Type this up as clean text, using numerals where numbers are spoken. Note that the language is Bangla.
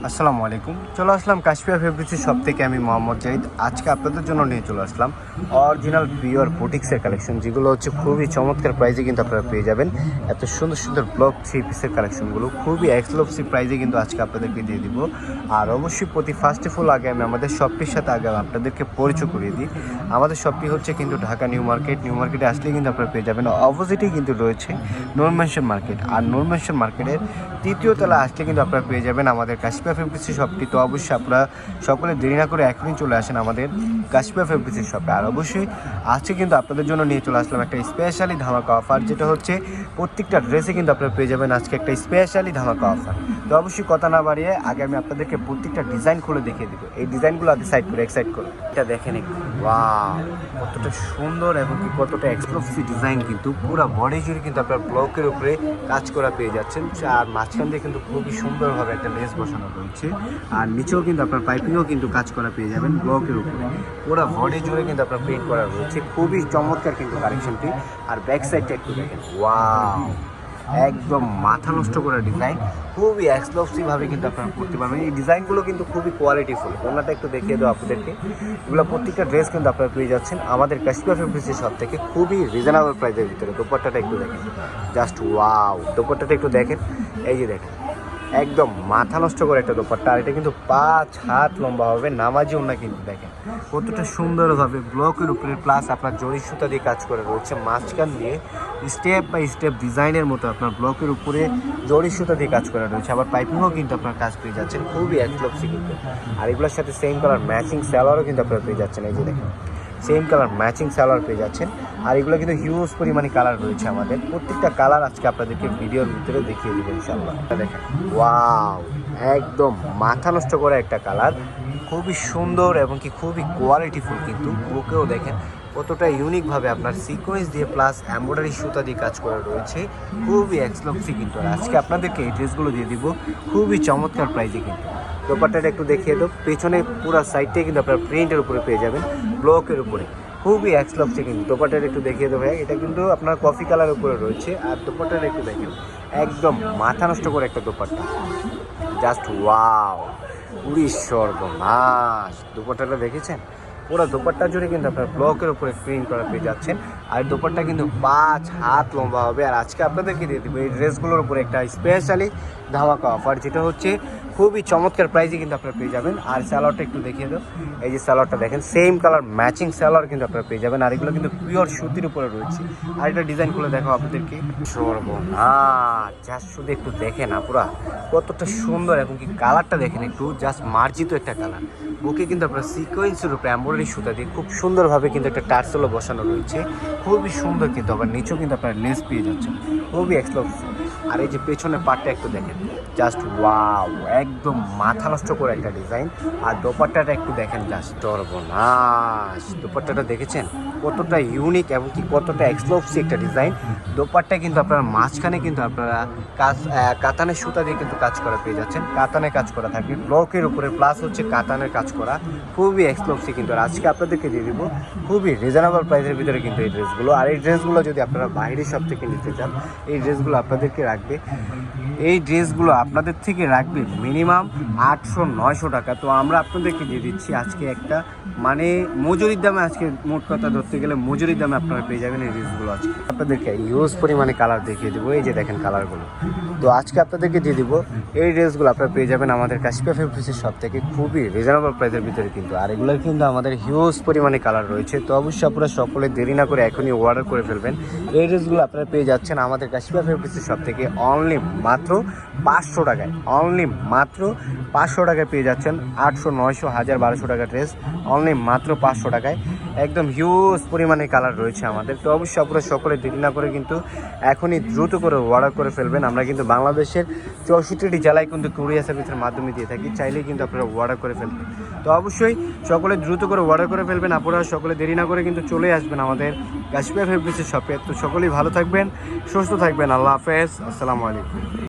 আসসালামু আলাইকুম। চলে আসলাম কাশফিয়া ফেব্রিক্সের শপ থেকে। আমি মোহাম্মদ জাহিদ। আজকে আপনাদের জন্য নিয়ে চলে আসলাম অরিজিনাল পিওর বুটিক্সের কালেকশন, যেগুলো হচ্ছে খুবই চমৎকার প্রাইসে কিন্তু আপনারা পেয়ে যাবেন। এত সুন্দর সুন্দর ব্লক 3 পিসের কালেকশনগুলো খুবই এক্সক্লুসিভ প্রাইসে কিন্তু আজকে আপনাদেরকে দিয়ে দিব। আর অবশ্যই প্রতি ফার্স্ট অফ অল আগে আমি আমাদের শপটির সাথে আগে আপনাদেরকে পরিচয় করিয়ে দিই। আমাদের শপটি হচ্ছে কিন্তু ঢাকা নিউ মার্কেট। নিউ মার্কেটে আসলে কিন্তু আপনারা পেয়ে যাবেন। অপোজিটেই কিন্তু রয়েছে নূর মেনশন মার্কেট। আর নূর মেনশন মার্কেটের তৃতীয় তলা আসলে কিন্তু আপনারা পেয়ে যাবেন আমাদের কাশফিয়া ফেব্রিক্সের শপটি। তো অবশ্যই আপনারা সকলে দেরি না করে এখনই চলে আসেন আমাদের কাশফিয়া ফেব্রিক্সের শপে। আর অবশ্যই আজকে কিন্তু আপনাদের জন্য নিয়ে চলে আসলাম একটা স্পেশালি ধামাকা অফার, যেটা হচ্ছে প্রত্যেকটা ড্রেসে কিন্তু আপনারা পেয়ে যাবেন আজকে একটা স্পেশালি ধামাকা অফার। তো অবশ্যই কথা না বাড়িয়ে আগে আমি আপনাদেরকে প্রত্যেকটা ডিজাইন খুলে দেখিয়ে দেবো। এই ডিজাইনগুলো আগে সাইড করে এক্সাইড করে এটা দেখেন একটু। ওয়াও, কতটা সুন্দর এবং কি কতটা এক্সক্লুসিভ ডিজাইন, কিন্তু পুরো বডি জুড়ে কিন্তু আপনার ব্লকের উপরে কাজ করা পেয়ে যাচ্ছেন। আর মাঝখান দিয়ে কিন্তু খুবই সুন্দরভাবে একটা লেস বসানো রয়েছে। আর নিচেও কিন্তু আপনার পাইপিংও কিন্তু কাজ করা পেয়ে যাবেন ব্লকের উপরে। পুরো বডি জুড়ে কিন্তু আপনার পেইন্ট করা রয়েছে। খুবই চমৎকার কিন্তু কালেকশনটি। আর ব্যাক সাইডটা একটু দেখেন। ওয়াও, একদম মাথা নষ্ট করা ডিজাইন, খুবই এক্সক্লুসিভভাবে কিন্তু আপনারা করতে পারবেন। এই ডিজাইনগুলো কিন্তু খুবই কোয়ালিটিফুল। ওনাটা একটু দেখিয়ে দেবো আপনাদেরকে। এগুলো প্রত্যেকটা ড্রেস কিন্তু আপনারা পেয়ে যাচ্ছেন আমাদের কাশফিয়া ফেব্রিক্সের শপ থেকে খুবই রিজনেবল প্রাইসের ভিতরে। দোপাট্টাটা একটু দেখেন, জাস্ট ওয়াও, দোপাট্টাটা একটু দেখেন। এই যে দেখেন, একদম মাথা নষ্ট করে একটা দোপাট্টা। আর এটা কিন্তু 5 হাত লম্বা হবে, নামাজি ওনা কিন্তু দেখেন কতটা সুন্দরভাবে ব্লকের উপরে প্লাস আপনার জরি সুতা দিয়ে কাজ করা রয়েছে। মাঝখান দিয়ে স্টেপ বাই স্টেপ ডিজাইনের মতো আপনার ব্লকের উপরে জরি সুতা দিয়ে কাজ করা রয়েছে। আবার পাইপিংও কিন্তু আপনার কাজ পেয়ে যাচ্ছেন, খুবই এক্সক্লুসিভ কিন্তু। আর এগুলোর সাথে সেম কালার ম্যাচিং সালোয়ারও কিন্তু আপনারা পেয়ে যাচ্ছেন। এই যে দেখেন, সেম কালার ম্যাচিং সালোয়ার পেয়ে যাচ্ছেন। আর এগুলো কিন্তু হিউজ পরিমাণে কালার রয়েছে আমাদের। প্রত্যেকটা কালার আজকে আপনাদেরকে ভিডিওর ভিতরে দেখিয়ে দেবো ইনশাআল্লাহ। দেখেন, ওয়াও, একদম মাথা নষ্ট করে একটা কালার, খুবই সুন্দর এবং কি খুবই কোয়ালিটিফুল কিন্তু। বুকেও দেখেন কতটা ইউনিকভাবে আপনার সিকোয়েন্স দিয়ে প্লাস এমব্রয়ডারি সুতা দিয়ে কাজ করা রয়েছে, খুবই এক্সক্লুসিভ কিন্তু। আর আজকে আপনাদেরকে এই ড্রেসগুলো দিয়ে দিব খুবই চমৎকার প্রাইজে কিন্তু। দোপাট্টাটা একটু দেখিয়ে দেবো। পেছনে পুরো সাইডটাই কিন্তু আপনার প্রিন্টের উপরে পেয়ে যাবেন, ব্লকের উপরে, খুবই এক্সক্লুসিভ কিন্তু। দোপাট্টাটা একটু দেখিয়ে দেবো। এটা কিন্তু আপনার কফি কালার উপরে রয়েছে। আর দোপাট্টাটা একটু দেখেন, একদম মাথা নষ্ট করে একটা দোপাট্টা, জাস্ট ওয়াও, পুরি সর্বনাশ। দোপাট্টাটা দেখেছেন? পুরো দোপাট্টা জুড়ে কিন্তু আপনার ব্লকের উপরে প্রিন্ট করা পেয়ে যাচ্ছেন। আর দোপাট্টা কিন্তু 5 হাত লম্বা হবে। আর আজকে আপনাদেরকে দিয়ে দেবো এই ড্রেসগুলোর উপরে একটা স্পেশালি ধামাকা অফার, যেটা হচ্ছে খুবই চমৎকার প্রাইসে কিন্তু আপনারা পেয়ে যাবেন। আর স্যালোয়ারটা একটু দেখিয়ে দাও। এই যে স্যালোয়ারটা দেখেন, সেম কালার ম্যাচিং স্যালোয়ার কিন্তু আপনারা পেয়ে যাবেন। আর এগুলো কিন্তু পিওর সুতির উপরে রয়েছে। আর এটা ডিজাইন করে দেখো আপনাদেরকে। সর্বনাশ, জাস্ট শুধু একটু দেখেন না পুরা কতটা সুন্দর এবং কি কালারটা দেখেন একটু, জাস্ট মার্জিত একটা কালার। বুকে কিন্তু আপনার সিকোয়েন্সের উপরে এমব্রয়ডারি সুতা দিয়ে খুব সুন্দরভাবে কিন্তু একটা টার্সেলও বসানো রয়েছে, খুবই সুন্দর কিন্তু। আবার নিচেও কিন্তু আপনার লেস পেয়ে যাচ্ছে, খুবই এক্সক্লুসিভ। আর এই যে পেছনের পার্টটা একটু দেখেন, জাস্ট ওয়াও, একদম মাথা নষ্ট করে একটা ডিজাইন। আর দোপাট্টাটা একটু দেখেন, জাস্ট সর্বনাশ। দোপাট্টাটা দেখেছেন কতটা ইউনিক এবং কি কতটা এক্সক্লুসিভ একটা ডিজাইন। দোপাট্টা কিন্তু আপনার মাঝখানে কিন্তু আপনারা কাতানের সুতা দিয়ে কিন্তু কাজ করা পেয়ে যাচ্ছেন। কাতানে কাজ করা থাকবে ব্লকের উপরে, প্লাস হচ্ছে কাতানের কাজ করা, খুবই এক্সক্লুসিভ কিন্তু। আর আজকে আপনাদেরকে দিয়ে দিব খুবই রিজনেবল প্রাইসের ভিতরে কিন্তু এই ড্রেসগুলো। আর এই ড্রেসগুলো যদি আপনারা বাইরের শপ থেকে নিতে চান, এই ড্রেসগুলো আপনাদেরকে রাখবে, এই ড্রেসগুলো আপনাদের থেকে রাখবে মিনিমাম 800-900 টাকা। তো আমরা আপনাদেরকে দিয়ে দিচ্ছি আজকে একটা মানে মজুরির দামে, আজকে মোট কথা ধরতে গেলে মজুরির দামে আপনারা পেয়ে যাবেন এই ড্রেসগুলো। আজকে আপনাদেরকে ইউজ পরিমাণে কালার দেখিয়ে দেবো। এই যে দেখেন কালারগুলো। তো আজকে আপনাদেরকে দিয়ে দিব এই ড্রেসগুলো আপনারা পেয়ে যাবেন আমাদের কাশফিয়া ফেব্রিক্সের শপ থেকে খুবই রিজনেবল প্রাইসের ভিতরে কিন্তু। আর এগুলোর কিন্তু আমাদের হিউজ পরিমাণে কালার রয়েছে। তো অবশ্যই আপনারা সকলে দেরি না করে এখনই অর্ডার করে ফেলবেন। এই ড্রেসগুলো আপনারা পেয়ে যাচ্ছেন আমাদের কাশফিয়া ফেব্রিক্সের শপ থেকে অনলি মাত্র 500 টাকায়। অনলি মাত্র 500 টাকায় পেয়ে যাচ্ছেন 800, 900, 1000, 1200 টাকা ড্রেস অনলি মাত্র 500 টাকায়। একদম হিউজ পরিমাণে কালার রয়েছে আমাদের। তো অবশ্যই আপনারা সকলে দেরি না করে কিন্তু এখনই দ্রুত করে অর্ডার করে ফেলবেন। আমরা কিন্তু বাংলাদেশের 64টি জেলায় কিন্তু কুরিয়ার সার্ভিসের মাধ্যমে দিয়ে থাকি, চাইলেই কিন্তু আপনারা অর্ডার করে ফেলবেন। তো অবশ্যই সকলে দ্রুত করে অর্ডার করে ফেলবেন। আপনারা সকলে দেরি না করে কিন্তু চলে আসবেন আমাদের কাশফিয়া ফেব্রিক্সের শপে। তো সকলেই ভালো থাকবেন, সুস্থ থাকবেন। আল্লাহ হাফেজ, আসসালামু আলাইকুম।